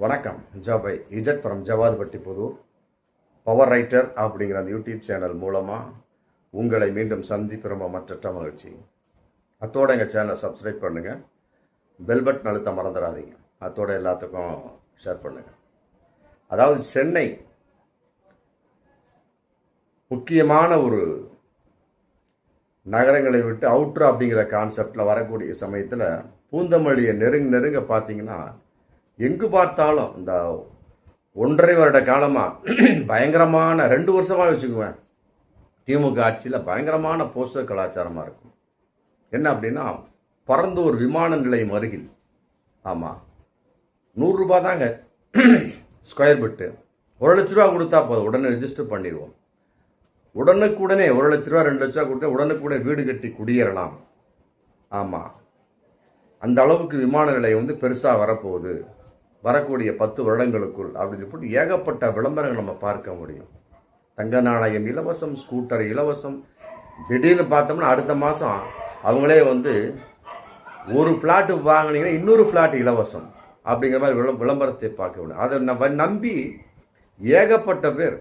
வணக்கம். ஜாபை இஜட் from Javadhupatti Puthur. Power writer அப்படிங்கிற அந்த யூடியூப் சேனல் மூலமாக உங்களை மீண்டும் சந்திப்பிரும்ப மற்ற மகிழ்ச்சி. அத்தோட எங்கள் சேனலை சப்ஸ்கிரைப் பண்ணுங்கள், பெல் பட்டன் அழுத்த மறந்துடாதீங்க. அத்தோட எல்லாத்துக்கும் ஷேர் பண்ணுங்கள். அதாவது சென்னை முக்கியமான ஒரு நகரங்களை விட்டு அவுட்ரு அப்படிங்கிற கான்செப்டில் வரக்கூடிய சமயத்தில் பூந்தமல்லியை நெருங்க பார்த்தீங்கன்னா எங்கு பார்த்தாலும் இந்த 1.5 வருட காலமாக பயங்கரமான 2 வருஷமாக வச்சுக்குவேன், திமுக ஆட்சியில் பயங்கரமான போஸ்டர் கலாச்சாரமாக இருக்கும். என்ன அப்படின்னா, பரந்தூர் விமான நிலையம் அருகில், ஆமாம், 100 ரூபா தாங்க ஸ்கொயர் பிட்டு. 1 லட்ச ரூபா கொடுத்தா போதும், உடனே ரிஜிஸ்டர் பண்ணிடுவோம். உடனுக்குடனே 1 லட்ச ரூபா 2 லட்ச ரூபா கொடுத்தா உடனுக்குடனே வீடு கட்டி குடியேறலாம். ஆமாம், அந்த அளவுக்கு விமான நிலையம் பெருசாக வரப்போகுது வரக்கூடிய 10 வருடங்களுக்குள் அப்படின்னு சொல்லிட்டு ஏகப்பட்ட விளம்பரங்கள் நம்ம பார்க்க முடியும். தங்க நாணயம் இலவசம், ஸ்கூட்டர் இலவசம். திடீர்னு பார்த்தோம்னா அடுத்த மாதம் அவங்களே ஒரு ஃப்ளாட்டு வாங்கினீங்கன்னா இன்னொரு ஃப்ளாட் இலவசம் அப்படிங்கிற மாதிரி விளம்பரத்தை பார்க்க முடியும். அதை நம்பி ஏகப்பட்ட பேர்,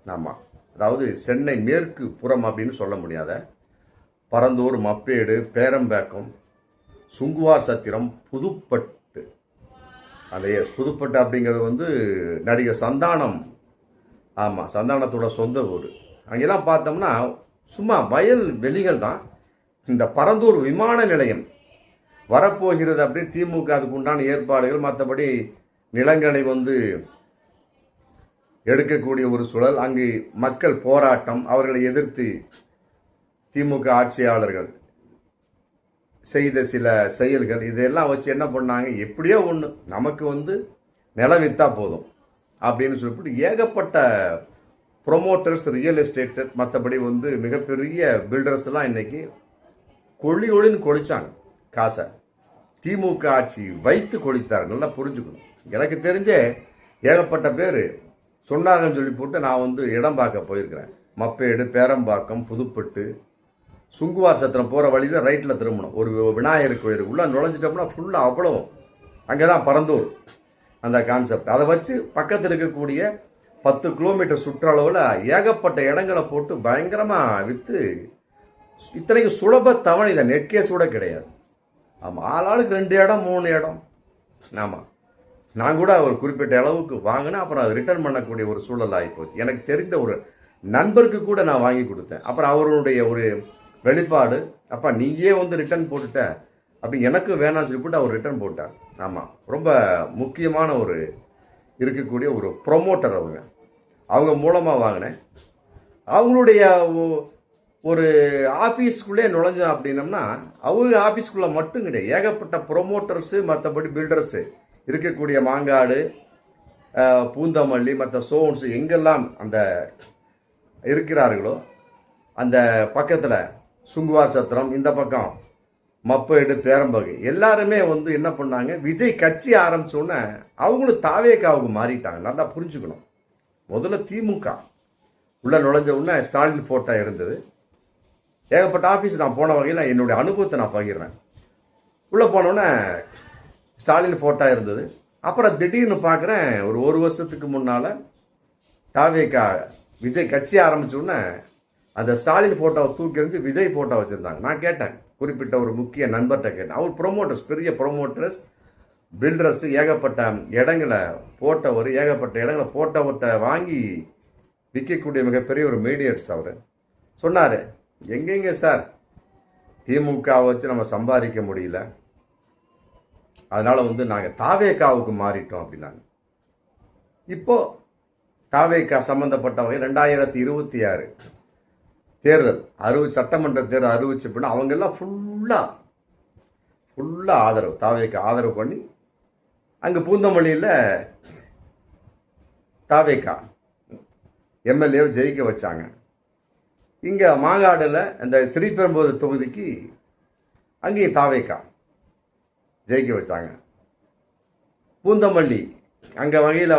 ஆமாம், அதாவது சென்னை மேற்கு புறம் அப்படின்னு சொல்ல முடியாத பரந்தூர், மப்பேடு, பேரம்பாக்கம், சுங்குவார் சத்திரம், புதுப்பட்டு. அந்த புதுப்பட்டு அப்படிங்கிறது நடிகர் சந்தானம், ஆமாம், சந்தானத்தோட சொந்த ஊர். அங்கெல்லாம் பார்த்தோம்னா சும்மா வயல் வெளிகள் தான். இந்த பரந்தூர் விமான நிலையம் வரப்போகிறது அப்படின்னு திமுக அதுக்கு உண்டான ஏற்பாடுகள், மற்றபடி நிலங்களை எடுக்கக்கூடிய ஒரு சூழல். அங்கு மக்கள் போராட்டம், அவர்களை எதிர்த்து திமுக ஆட்சியாளர்கள் செய்த சில செயல்கள், இதெல்லாம் வச்சு என்ன பண்ணாங்க, எப்படியோ ஒன்று நமக்கு நிலம் விற்றா போதும் அப்படின்னு சொல்லிட்டு ஏகப்பட்ட ப்ரொமோட்டர்ஸ், ரியல் எஸ்டேட்டர், மற்றபடி மிகப்பெரிய பில்டர்ஸ்லாம் இன்னைக்கு ஒளின்னு கொளிச்சாங்க காசை. திமுக ஆட்சி வைத்து கொளித்தார். நல்லா புரிஞ்சுக்கணும். எனக்கு தெரிஞ்சே ஏகப்பட்ட பேர் சொன்னாங்கன்னு சொல்லி போட்டு நான் இடம் பார்க்க போயிருக்கிறேன். மப்பேடு, பேரம்பாக்கம், புதுப்பட்டு, சுங்குவார் சத்திரம் போகிற வழியில் ரைட்டில் திரும்பணும். ஒரு விநாயகர் கோயில் உள்ளே நுழைஞ்சிட்டோம்னா ஃபுல்லாக அவ்வளோ அங்கே தான் பரந்தூர் அந்த கான்செப்ட். அதை வச்சு பக்கத்தில் இருக்கக்கூடிய 10 கிலோமீட்டர் சுற்றளவில் ஏகப்பட்ட இடங்களை போட்டு பயங்கரமாக விற்று, இத்தனைக்கு சுலப தவணை, இதை நெட் கேஸ் கூட கிடையாது. ஆமாம், ஆளாளுக்கு 2 இடம் 3 இடம். ஆமாம், நான் கூட ஒரு குறிப்பிட்ட அளவுக்கு வாங்கினேன். அப்புறம் அதை ரிட்டர்ன் பண்ணக்கூடிய ஒரு சூழல் ஆகிப்போச்சு. எனக்கு தெரிந்த ஒரு நண்பருக்கு கூட நான் வாங்கி கொடுத்தேன். அப்புறம் அவருடைய ஒரு வெளிப்பாடு, அப்பா நீயே ரிட்டர்ன் போட்டுட்ட அப்படி, எனக்கு வேணாம்னு சொல்லிவிட்டு அவர் ரிட்டர்ன் போட்டார். ஆமாம், ரொம்ப முக்கியமான ஒரு இருக்கக்கூடிய ஒரு ப்ரொமோட்டர். அவங்க மூலமாக வாங்கினேன். அவங்களுடைய ஒரு ஆஃபீஸ்க்குள்ளே நுழைஞ்சோம் அப்படின்னம்னா, அவங்க ஆஃபீஸ்க்குள்ளே மட்டும் கிடையாது, ஏகப்பட்ட ப்ரொமோட்டர்ஸு, மற்றபடி பில்டர்ஸு இருக்கக்கூடிய மாங்காடு, பூந்தமல்லி, மற்ற சோன்ஸு எங்கெல்லாம் அந்த இருக்கிறார்களோ அந்த பக்கத்தில் சுங்குவார் சத்திரம், இந்த பக்கம் மப்பேடு, பேரம்பகை, எல்லாருமே என்ன பண்ணாங்க, விஜய் கட்சி ஆரம்பிச்சோன்னே அவங்களும் தாவேக்காவுக்கு மாறிட்டாங்க. நல்லா புரிஞ்சுக்கணும். முதல்ல திமுக உள்ள நுழைஞ்ச உடனே ஸ்டாலின் போட்டோ இருந்தது. ஏகப்பட்ட ஆஃபீஸ் நான் போன வகையில் என்னுடைய அனுபவத்தை நான் பகிர்றேன். உள்ளே போனோடனே ஸ்டாலின் போட்டோ இருந்தது. அப்புறம் திடீர்னு பார்க்குறேன், ஒரு வருஷத்துக்கு முன்னால் தாவேக்கா விஜய் கட்சி ஆரம்பிச்சோடனே அந்த ஸ்டாலின் ஃபோட்டோவை தூக்கி இருந்து விஜய் ஃபோட்டோ வச்சுருந்தாங்க. நான் கேட்டேன், குறிப்பிட்ட ஒரு முக்கிய நண்பர்கிட்ட கேட்டேன். அவர் ப்ரொமோட்டர்ஸ், பெரிய ப்ரொமோட்டர்ஸ், பில்டர்ஸ், ஏகப்பட்ட இடங்களை போட்டவர், ஏகப்பட்ட இடங்களை போட்டவர்கிட்ட வாங்கி விற்கக்கூடிய மிகப்பெரிய ஒரு மீடியேட்ஸ். அவர் சொன்னார், எங்கெங்க சார் திமுக வச்சு நம்ம சம்பாதிக்க முடியல, அதனால் நாங்கள் தாவேக்காவுக்கு மாறிட்டோம் அப்படின்னாங்க. இப்போது தாவேக்கா சம்மந்தப்பட்ட வகை 2026 தேர்தல் சட்டமன்ற தேர்தல் அறிவிச்ச பின்னா அவங்கெல்லாம் ஃபுல்லாக ஆதரவு, தாவேக்கா ஆதரவு பண்ணி அங்கே பூந்தமல்லியில் தாவேக்கா எம்எல்ஏவை ஜெயிக்க வச்சாங்க. இங்கே மாங்காடில் இந்த ஸ்ரீபெரும்புதூர் தொகுதிக்கு அங்கேயும் தாவேக்கா ஜெயிக்க வச்சாங்க. பூந்தமல்லி அங்கே வகையில்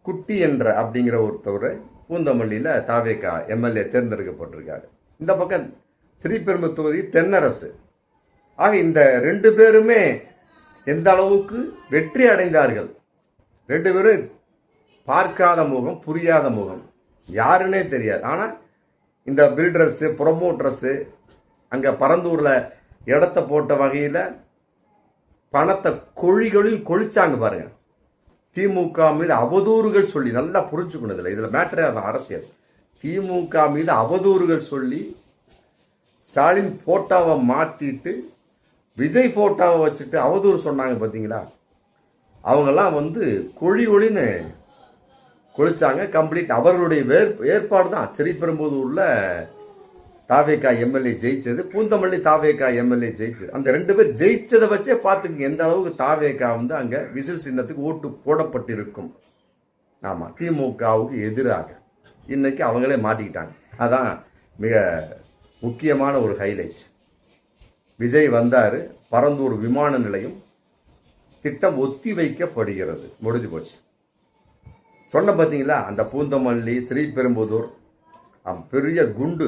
குட்டி என்ற அப்படிங்கிற ஒருத்தவர் பூந்தமல்லியில் தாவேக்கா எம்எல்ஏ தேர்ந்தெடுக்கப்பட்டிருக்காரு. இந்த பக்கம் ஸ்ரீபெரும்புதூர் தொகுதி தென்னரசு. ஆக இந்த 2 பேருமே எந்த அளவுக்கு வெற்றி அடைந்தார்கள் 2 பேரும் பார்க்காத முகம், புரியாத முகம், யாருன்னே தெரியாது. ஆனால் இந்த பில்டர்ஸு, ப்ரொமோட்டர்ஸு அங்கே பரந்தூரில் இடத்த போட்ட வகையில் பணத்தை கொழிகளில் கொழிச்சாங்க பாருங்க. திமுக மீது அவதூறுகள் சொல்லி, நல்லா புரிஞ்சுக்கணும் இதில் மேட்டரே அது அரசியல். திமுக மீது அவதூறுகள் சொல்லி ஸ்டாலின் போட்டோவை மாட்டிட்டு விஜய் போட்டோவை வச்சுட்டு அவதூறு சொன்னாங்க பார்த்தீங்களா? அவங்கெல்லாம் கொழி ஒளின்னு கொளிச்சாங்க. கம்ப்ளீட் அவர்களுடைய ஏற்பாடு தான். ஸ்ரீபெரும்புதூர்ல தாவேகா எம்எல்ஏ ஜெயிச்சது, பூந்தமல்லி தாவேகா எம்எல்ஏ ஜெயிச்சது. அந்த 2 பேர் ஜெயிச்சதை வச்சே பார்த்துங்க எந்த அளவுக்கு தாவேகா அங்க விசில் சின்னத்துக்கு ஓட்டு போடப்பட்டிருக்கும். ஆமா, திமுகவுக்கு எதிராக இன்னைக்கு அவங்களே மாட்டிக்கிட்டாங்க. அதான் மிக முக்கியமான ஒரு ஹைலைட். விஜய் வந்தாரு, பரந்தூர் விமான நிலையம் திட்டம் ஒத்தி வைக்கப்படுகிறது, முடிஞ்சு போச்சு. சொன்ன பார்த்தீங்களா? அந்த பூந்தமல்லி, ஸ்ரீபெரும்புதூர் பெரிய குண்டு,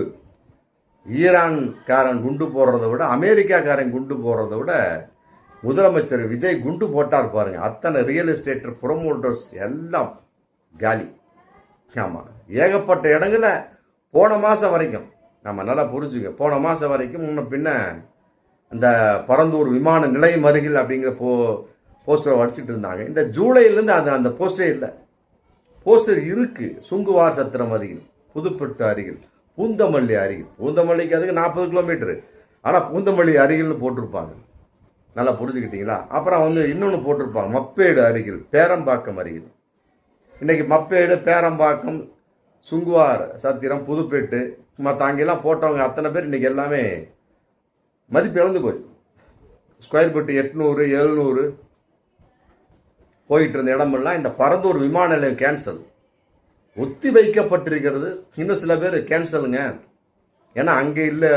ஈரான்காரன் குண்டு போடுறதை விட, அமெரிக்காக்காரன் குண்டு போடுறதை விட முதலமைச்சர் விஜய் குண்டு போட்டார் பாருங்க. அத்தனை ரியல் எஸ்டேட் ப்ரொமோட்டர்ஸ் எல்லாம் காலி. ஆமாம், ஏகப்பட்ட இடங்கள போன மாதம் வரைக்கும், நம்ம நல்லா புரிஞ்சுங்க, போன மாதம் வரைக்கும் முன்ன பின்ன அந்த பரந்தூர் விமான நிலையம் அருகில் அப்படிங்கிற போஸ்டரை அடிச்சுட்டு இருந்தாங்க. இந்த ஜூலைலேருந்து அந்த போஸ்டரே இல்லை. போஸ்டர் இருக்கு. சுங்குவார் சத்திரம் அருகில், புதுப்பட்டு அருகில், பூந்தமல்லி அருகில். பூந்தமல்லிக்கு அதுக்கு 40 கிலோமீட்டரு, ஆனால் பூந்தமல்லி அருகில்னு போட்டிருப்பாங்க. நல்லா புரிஞ்சுக்கிட்டீங்களா? அப்புறம் இன்னொன்று போட்டிருப்பாங்க, மப்பேடு அருகில், பேரம்பாக்கம் அருகில். இன்னைக்கு மப்பேடு, பேரம்பாக்கம், சுங்குவார் சத்திரம், புதுப்பேட்டு மற்ற அங்கெல்லாம் போட்டவங்க அத்தனை பேர் இன்னைக்கு எல்லாமே மதிப்பு இழந்து போய் ஸ்கொயர் ஃபீட் 800 700 போயிட்டு இருந்த இடமெல்லாம் இந்த பரந்தூர் விமான நிலையம் கேன்சல், ஒத்தி வைக்கப்பட்டிருக்கிறது. இன்னும் சில பேர் கேன்சலுங்க. ஏன்னா அங்கே இல்லை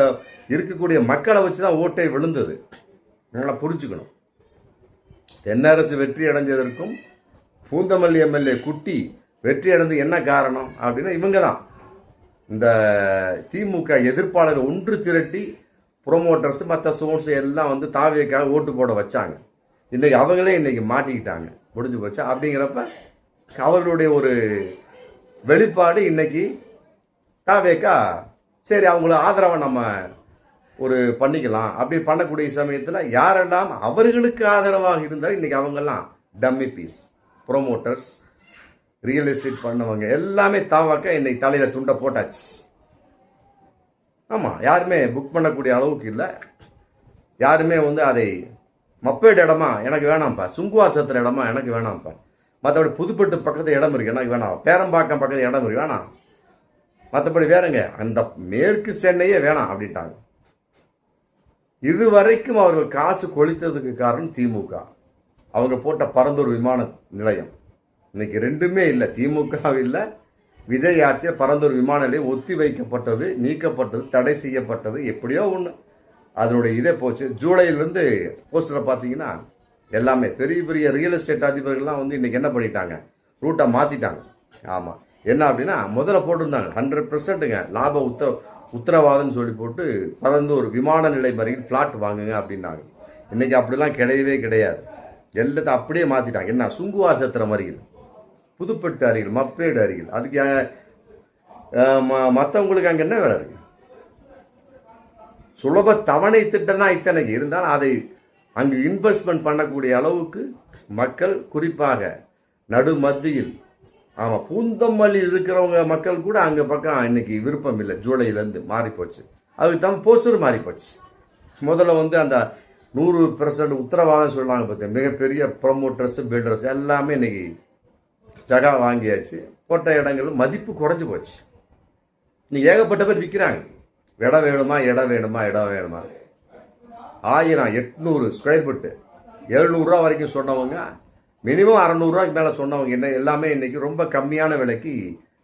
இருக்கக்கூடிய மக்களை வச்சு தான் ஓட்டை விழுந்தது. நல்லா புரிஞ்சுக்கணும். தென்னரசு வெற்றி அடைஞ்சதற்கும் பூந்தமல்லி எம்எல்ஏ குட்டி வெற்றி அடைந்து என்ன காரணம் அப்படின்னா இவங்க தான். இந்த திமுக எதிர்ப்பாளர்கள் ஒன்று திரட்டி ப்ரொமோட்டர்ஸ் மற்ற சோர்ஸ் எல்லாம் தாவேக்காக ஓட்டு போட வச்சாங்க. இன்னைக்கு அவங்களே இன்னைக்கு மாட்டிக்கிட்டாங்க, முடிஞ்சு போச்சா? அப்படிங்கிறப்ப அவர்களுடைய ஒரு வெளிப்பாடு இன்னைக்கு தாவேக்கா சரி அவங்கள ஆதரவை நம்ம ஒரு பண்ணிக்கலாம் அப்படி பண்ணக்கூடிய சமயத்தில் யாரெல்லாம் அவர்களுக்கு ஆதரவாக இருந்தால் இன்னைக்கு அவங்கெல்லாம் dummy piece, promoters, real estate பண்ணவங்க எல்லாமே தாவாக்க இன்னைக்கு தலையில துண்டை போட்டாச்சு. ஆமாம், யாருமே புக் பண்ணக்கூடிய அளவுக்கு இல்லை. யாருமே அதை மப்பேடு இடமா எனக்கு வேணாம்ப்பா, சுங்குவார் சத்திர இடமா எனக்கு வேணாம்ப்பா, மற்றபடி புதுப்பட்டு பக்கத்து இடம் இருக்கு எனக்கு வேணாம், பேரம்பாக்கம் பக்கத்து இடம் இருக்கு வேணாம், மற்றபடி வேறங்க அந்த மேற்கு சென்னையே வேணாம் அப்படின்ட்டாங்க. இதுவரைக்கும் அவர்கள் காசு கொளித்ததுக்கு காரணம் திமுக. அவங்க போட்ட பரந்தூர் விமான நிலையம் இன்னைக்கு 2மே இல்லை. திமுக இல்லை, விஜய் ஆட்சியில் பரந்தூர் விமான நிலையம் ஒத்தி வைக்கப்பட்டது, நீக்கப்பட்டது, தடை செய்யப்பட்டது. எப்படியோ ஒன்று அதனுடைய இதே போச்சு. ஜூலையிலேருந்து போஸ்டரை பார்த்தீங்கன்னா எல்லாமே பெரிய பெரிய ரியல் எஸ்டேட் அதிபர்கள்லாம் இன்னைக்கு என்ன பண்ணிட்டாங்க, ரூட்டை மாற்றிட்டாங்க. ஆமாம், என்ன அப்படின்னா முதல்ல போட்டிருந்தாங்க 100%ங்க லாப உத்தரவாதம்னு சொல்லி போட்டு பரந்தூர் விமான நிலையம் அருகில் ஃப்ளாட் வாங்குங்க அப்படின்னாங்க. இன்னைக்கு அப்படிலாம் கிடையவே கிடையாது. எல்லாத்தையும் அப்படியே மாற்றிட்டாங்க. என்ன, சுங்குவார் சத்திரம் அருகில், புதுப்பட்டு அருகில், மப்பேடு அருகில். அதுக்கு மற்றவங்களுக்கு அங்கே என்ன வேலை இருக்கு? சுலப தவணை திட்டம் தான் இத்தனைக்கு இருந்தாலும் அதை அங்கு இன்வெஸ்ட்மெண்ட் பண்ணக்கூடிய அளவுக்கு மக்கள், குறிப்பாக நடு மத்தியில், ஆமாம் பூந்தமல்லி இருக்கிறவங்க மக்கள் கூட அங்கே பக்கம் இன்னைக்கு விருப்பம் இல்லை. ஜூலையிலேருந்து மாறி போச்சு. அதுக்கு தான் போஸ்டர் மாறி போச்சு. முதல்ல அந்த 100% உத்தரவாதம் சொல்லுவாங்க பார்த்தேன், மிகப்பெரிய ப்ரொமோட்டர்ஸ், பில்டர்ஸ் எல்லாமே இன்னைக்கு ஜகா வாங்கியாச்சு. போட்ட இடங்கள் மதிப்பு குறைஞ்சி போச்சு. இன்னைக்கு ஏகப்பட்ட பேர் விற்கிறாங்க. இடம் வேணுமா, இடம் வேணுமா, இடம் வேணுமா. 1000 800 ஸ்கொயர் ஃபீட்டு 700 ரூபா வரைக்கும் சொன்னவங்க, மினிமம் 600 ரூபாய்க்கு மேலே சொன்னவங்க என்ன எல்லாமே இன்னைக்கு ரொம்ப கம்மியான விலைக்கு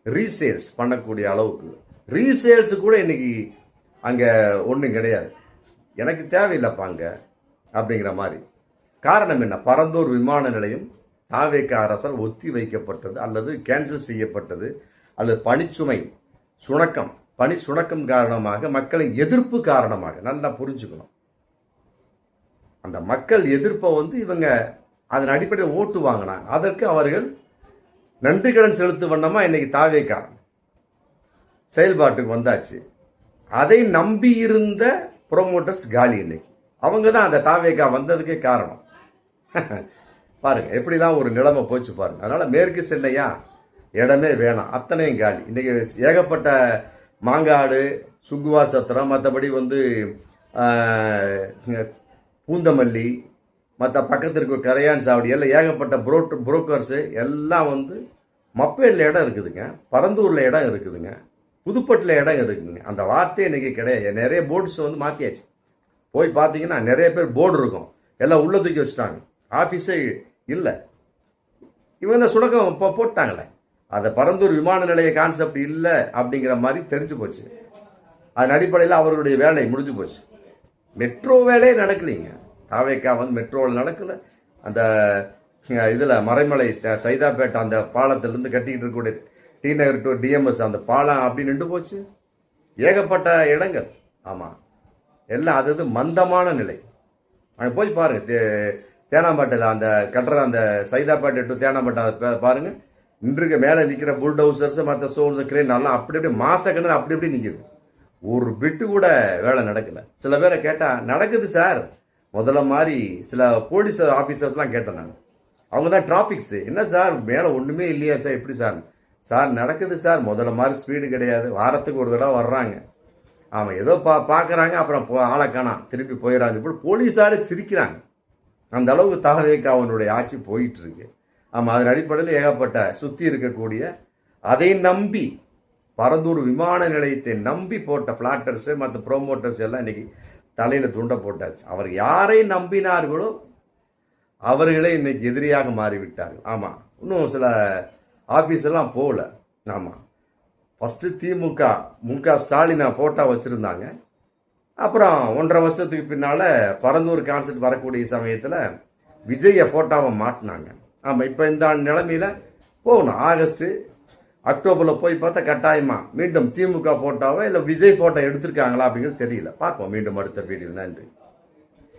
ரீசேல்ஸ் பண்ணக்கூடிய அளவுக்கு. ரீசேல்ஸ் கூட இன்னைக்கு அங்கே ஒன்றும் கிடையாது. எனக்கு தேவையில்லைப்பா அங்கே அப்படிங்கிற மாதிரி. காரணம் என்ன? பரந்தூர் விமான நிலையம் தாவேக அரசால் ஒத்தி வைக்கப்பட்டது அல்லது கேன்சல் செய்யப்பட்டது, அல்லது பணி சுணக்கம் காரணமாக, மக்களின் எதிர்ப்பு காரணமாக. நல்லா புரிஞ்சுக்கணும். அந்த மக்கள் எதிர்ப்பை இவங்க அதன் அடிப்படையில் ஓட்டு வாங்கினாங்க. அதற்கு அவர்கள் நன்றி கடன் செலுத்து வண்ணமா இன்னைக்கு தாவேகா செயல்பாட்டுக்கு வந்தாச்சு. அதை நம்பி இருந்த ப்ரோமோட்டர்ஸ் காலி. இன்னைக்கு அவங்க தான் அந்த தாவேகா வந்ததுக்கே காரணம். பாருங்க எப்படிலாம் ஒரு நிலைமை போச்சு பாருங்க. அதனால மேற்கு சென்னையா இடமே வேணாம், அத்தனையும் காலி. இன்னைக்கு ஏகப்பட்ட மாங்காடு, சுங்குவார் சத்திரம், மற்றபடி பூந்தமல்லி, மற்ற பக்கத்தில் இருக்க கரையான் சாவடி எல்லாம் ஏகப்பட்ட புரோக்கர்ஸு எல்லாம் மப்பேடில் இடம் இருக்குதுங்க, பரந்தூரில் இடம் இருக்குதுங்க, புதுப்பட்டில் இடம் இருக்குதுங்க. அந்த வார்த்தையே இன்னைக்கு கிடையாது. நிறைய போர்ட்ஸ் மாற்றியாச்சு. போய் பார்த்தீங்கன்னா நிறைய பேர் போர்டு இருக்கும், எல்லாம் உள்ள தூக்கி வச்சுட்டாங்க, ஆஃபீஸே இல்லை. இவங்க சுணக்கம் இப்போ போட்டாங்களே, அந்த பரந்தூர் விமான நிலைய கான்செப்ட் இல்லை அப்படிங்கிற மாதிரி தெரிஞ்சு போச்சு. அதன் அடிப்படையில் அவர்களுடைய வேலை முடிஞ்சு போச்சு. மெட்ரோ வேலையே நடக்கலைங்க. தாவேக்கா மெட்ரோவில் நடக்கல. அந்த இதில் மறைமலை சைதாப்பேட்டை அந்த பாலத்திலிருந்து கட்டிக்கிட்டு இருக்கக்கூடிய டி நகர் டு டிஎம்எஸ் அந்த பாலம் அப்படி நின்று போச்சு. ஏகப்பட்ட இடங்கள். ஆமாம், எல்லாம் அது மந்தமான நிலை. அங்கே போய் பாருங்க, தேனாம்பேட்டையில் அந்த கட்டுற அந்த சைதாப்பேட்டை டு தேனாம்பேட்டை அதை பாருங்க. இன்றைக்கு மேலே நிற்கிற புல்டவுசர்ஸ் மற்ற சோர்ஸ் கிரேன் எல்லாம் அப்படி அப்படி மாசக்கணக்கில் அப்படி அப்படி நிற்கிது. ஒரு பிட்டு கூட வேலை நடக்கல. சில பேரை கேட்டால் நடக்குது சார் முதல்ல மாதிரி. சில போலீஸ் ஆஃபீஸர்ஸ்லாம் கேட்டேன் நான். அவங்க தான் டிராஃபிக்ஸு. என்ன சார் மேலே ஒன்றுமே இல்லையா சார், எப்படி சார்? சார் நடக்குது சார், முதல்ல மாதிரி ஸ்பீடு கிடையாது, வாரத்துக்கு ஒரு தடவை வர்றாங்க. ஆமாம், ஏதோ பார்க்குறாங்க, அப்புறம் ஆளை காணாம், திருப்பி போயிடறாங்க. இப்படி போலீஸாரே சிரிக்கிறாங்க. அந்த அளவுக்கு தாவேகா அவனுடைய ஆட்சி போயிட்டு இருக்கு. ஆமாம், அதன் அடிப்படையில் ஏகப்பட்ட சுற்றி இருக்கக்கூடிய அதை நம்பி பரந்தூர் விமான நிலையத்தை நம்பி போட்ட பிளாட்டர்ஸு மற்ற ப்ரோமோட்டர்ஸ் எல்லாம் இன்னைக்கு தலையில் துண்டை போட்டாச்சு. அவர் யாரை நம்பினார்களோ அவர்களே இன்னைக்கு எதிரியாக மாறிவிட்டார்கள். ஆமாம், இன்னும் சில ஆஃபீஸ் எல்லாம் போகல. ஆமாம், ஃபஸ்ட்டு திமுக ஸ்டாலினை போட்டோ வச்சுருந்தாங்க. அப்புறம் 1.5 வருஷத்துக்கு பின்னால் பரந்தூர் கான்செப்ட் வரக்கூடிய சமயத்தில் விஜயை ஃபோட்டோவை மாட்டினாங்க. ஆமாம், இப்போ இந்த நிலைமையில் போகணும். ஆகஸ்ட்டு அக்டோபரில் போய் பார்த்தா கட்டாயமா மீண்டும் திமுக ஃபோட்டோவை இல்லை விஜய் ஃபோட்டோ எடுத்திருக்காங்களா அப்படிங்கிறது தெரியல. பார்ப்போம் மீண்டும் அடுத்த வீடியோ. நன்றி.